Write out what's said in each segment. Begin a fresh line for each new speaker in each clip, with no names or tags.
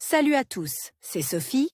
Salut à tous, c'est Sophie.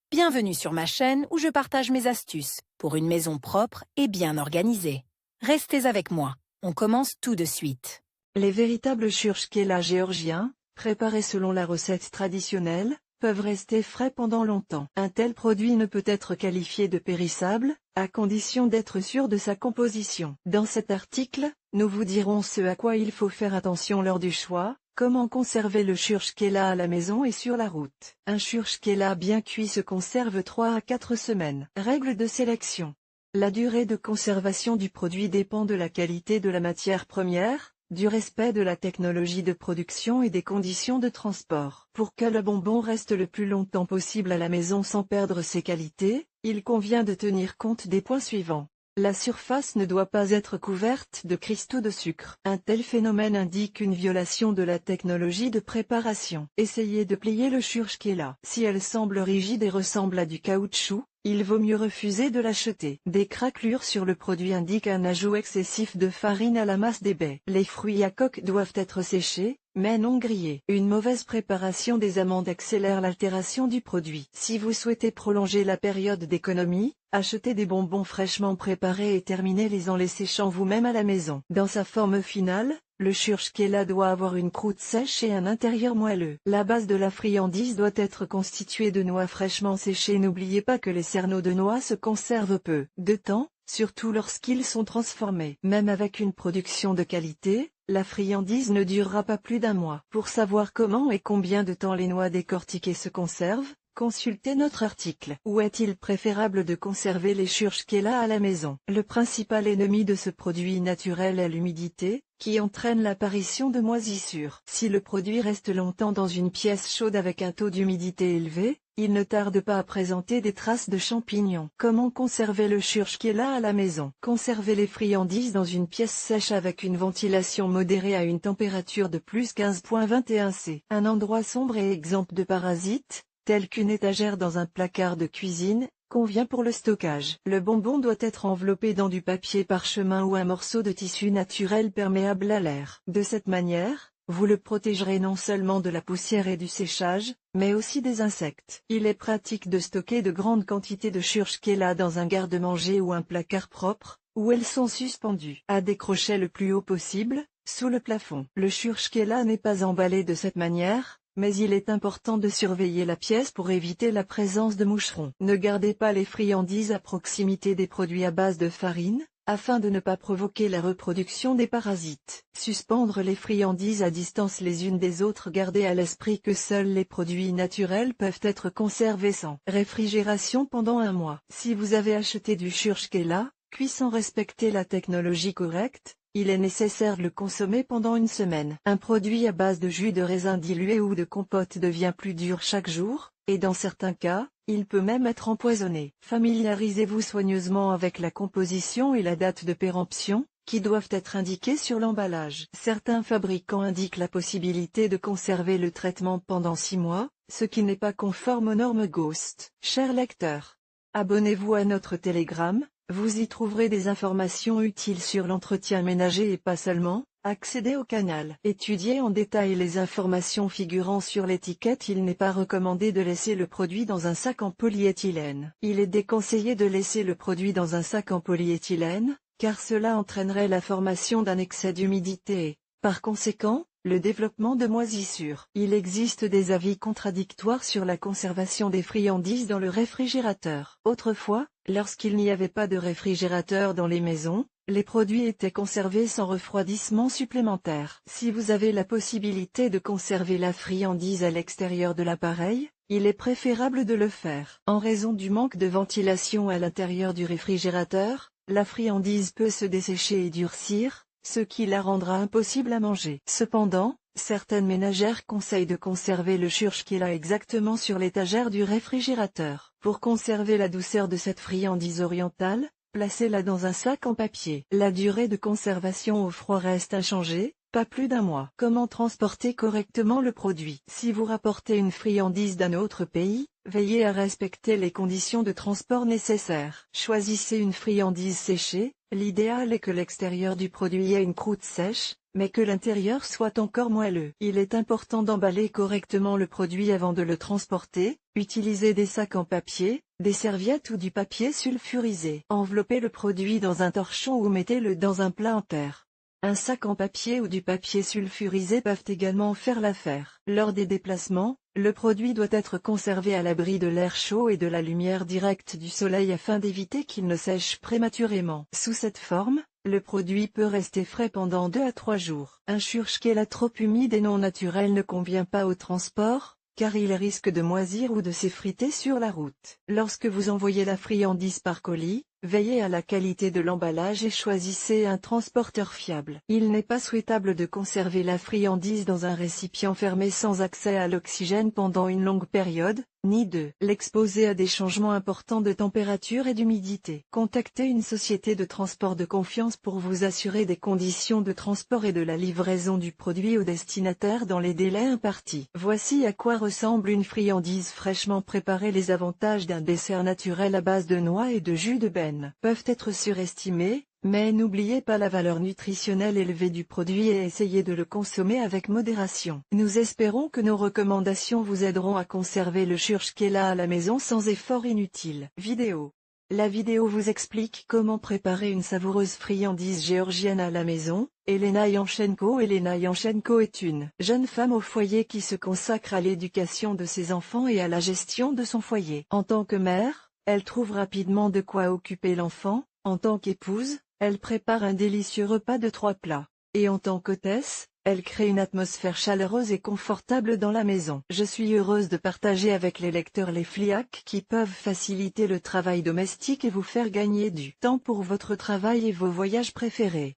Bienvenue sur ma chaîne où je partage mes astuces pour une maison propre et bien organisée. Restez avec moi, on commence tout de suite.
Les véritables churchkélas géorgiens, préparés selon la recette traditionnelle, peuvent rester frais pendant longtemps. Un tel produit ne peut être qualifié de périssable, à condition d'être sûr de sa composition. Dans cet article, nous vous dirons ce à quoi il faut faire attention lors du choix, comment conserver le churchkéla à la maison et sur la route. Un churchkéla bien cuit se conserve 3 à 4 semaines. Règle de sélection. La durée de conservation du produit dépend de la qualité de la matière première, du respect de la technologie de production et des conditions de transport. Pour que le bonbon reste le plus longtemps possible à la maison sans perdre ses qualités, il convient de tenir compte des points suivants. La surface ne doit pas être couverte de cristaux de sucre. Un tel phénomène indique une violation de la technologie de préparation. Essayez de plier le churchkéla. Si elle semble rigide et ressemble à du caoutchouc, il vaut mieux refuser de l'acheter. Des craquelures sur le produit indiquent un ajout excessif de farine à la masse des baies. Les fruits à coque doivent être séchés, mais non grillés. Une mauvaise préparation des amandes accélère l'altération du produit. Si vous souhaitez prolonger la période d'économie, achetez des bonbons fraîchement préparés et terminez-les en les séchant vous-même à la maison. Dans sa forme finale, le churchkéla doit avoir une croûte sèche et un intérieur moelleux. La base de la friandise doit être constituée de noix fraîchement séchées. N'oubliez pas que les cerneaux de noix se conservent peu de temps, surtout lorsqu'ils sont transformés. Même avec une production de qualité, la friandise ne durera pas plus d'un mois. Pour savoir comment et combien de temps les noix décortiquées se conservent, consultez notre article. Où est-il préférable de conserver les churchkélas à la maison? Le principal ennemi de ce produit naturel est l'humidité, qui entraîne l'apparition de moisissures. Si le produit reste longtemps dans une pièce chaude avec un taux d'humidité élevé, il ne tarde pas à présenter des traces de champignons. Comment conserver le churchkéla à la maison? Conservez les friandises dans une pièce sèche avec une ventilation modérée à une température de plus 15,21 C. Un endroit sombre et exempt de parasites, tel qu'une étagère dans un placard de cuisine, convient pour le stockage. Le bonbon doit être enveloppé dans du papier parchemin ou un morceau de tissu naturel perméable à l'air. De cette manière, vous le protégerez non seulement de la poussière et du séchage, mais aussi des insectes. Il est pratique de stocker de grandes quantités de churchkéla dans un garde-manger ou un placard propre, où elles sont suspendues à des crochets le plus haut possible, sous le plafond. Le churchkéla n'est pas emballé de cette manière, mais il est important de surveiller la pièce pour éviter la présence de moucherons. Ne gardez pas les friandises à proximité des produits à base de farine, afin de ne pas provoquer la reproduction des parasites. Suspendre les friandises à distance les unes des autres. Gardez à l'esprit que seuls les produits naturels peuvent être conservés sans réfrigération pendant un mois. Si vous avez acheté du churchkéla, cuit sans respecter la technologie correcte, il est nécessaire de le consommer pendant une semaine. Un produit à base de jus de raisin dilué ou de compote devient plus dur chaque jour, et dans certains cas, il peut même être empoisonné. Familiarisez-vous soigneusement avec la composition et la date de péremption, qui doivent être indiquées sur l'emballage. Certains fabricants indiquent la possibilité de conserver le traitement pendant 6 mois, ce qui n'est pas conforme aux normes GOST. Chers lecteurs, abonnez-vous à notre Telegram. Vous y trouverez des informations utiles sur l'entretien ménager et pas seulement. Accédez au canal. Étudiez en détail les informations figurant sur l'étiquette. Il n'est pas recommandé de laisser le produit dans un sac en polyéthylène. Il est déconseillé de laisser le produit dans un sac en polyéthylène, car cela entraînerait la formation d'un excès d'humidité et, par conséquent, le développement de moisissures. Il existe des avis contradictoires sur la conservation des friandises dans le réfrigérateur. Autrefois, lorsqu'il n'y avait pas de réfrigérateur dans les maisons, les produits étaient conservés sans refroidissement supplémentaire. Si vous avez la possibilité de conserver la friandise à l'extérieur de l'appareil, il est préférable de le faire. En raison du manque de ventilation à l'intérieur du réfrigérateur, la friandise peut se dessécher et durcir, ce qui la rendra impossible à manger. Cependant, certaines ménagères conseillent de conserver le churchkéla exactement sur l'étagère du réfrigérateur. Pour conserver la douceur de cette friandise orientale, placez-la dans un sac en papier. La durée de conservation au froid reste inchangée, pas plus d'un mois. Comment transporter correctement le produit? Si vous rapportez une friandise d'un autre pays, veillez à respecter les conditions de transport nécessaires. Choisissez une friandise séchée. L'idéal est que l'extérieur du produit ait une croûte sèche, mais que l'intérieur soit encore moelleux. Il est important d'emballer correctement le produit avant de le transporter. Utilisez des sacs en papier, des serviettes ou du papier sulfurisé. Enveloppez le produit dans un torchon ou mettez-le dans un plat en terre. Un sac en papier ou du papier sulfurisé peuvent également faire l'affaire. Lors des déplacements, le produit doit être conservé à l'abri de l'air chaud et de la lumière directe du soleil afin d'éviter qu'il ne sèche prématurément. Sous cette forme, le produit peut rester frais pendant 2 à 3 jours. Un churchkéla trop humide et non naturel ne convient pas au transport, car il risque de moisir ou de s'effriter sur la route. Lorsque vous envoyez la friandise par colis, veillez à la qualité de l'emballage et choisissez un transporteur fiable. Il n'est pas souhaitable de conserver la friandise dans un récipient fermé sans accès à l'oxygène pendant une longue période, ni de l'exposer à des changements importants de température et d'humidité. Contactez une société de transport de confiance pour vous assurer des conditions de transport et de la livraison du produit au destinataire dans les délais impartis. Voici à quoi ressemble une friandise fraîchement préparée. Les avantages d'un dessert naturel à base de noix et de jus de benne peuvent être surestimés, mais n'oubliez pas la valeur nutritionnelle élevée du produit et essayez de le consommer avec modération. Nous espérons que nos recommandations vous aideront à conserver le churchkéla à la maison sans effort inutile. Vidéo. La vidéo vous explique comment préparer une savoureuse friandise géorgienne à la maison. Elena Yanchenko est une jeune femme au foyer qui se consacre à l'éducation de ses enfants et à la gestion de son foyer. En tant que mère, elle trouve rapidement de quoi occuper l'enfant. En tant qu'épouse, elle prépare un délicieux repas de 3 plats. Et en tant qu'hôtesse, elle crée une atmosphère chaleureuse et confortable dans la maison. Je suis heureuse de partager avec les lecteurs les FLIAC qui peuvent faciliter le travail domestique et vous faire gagner du temps pour votre travail et vos voyages préférés.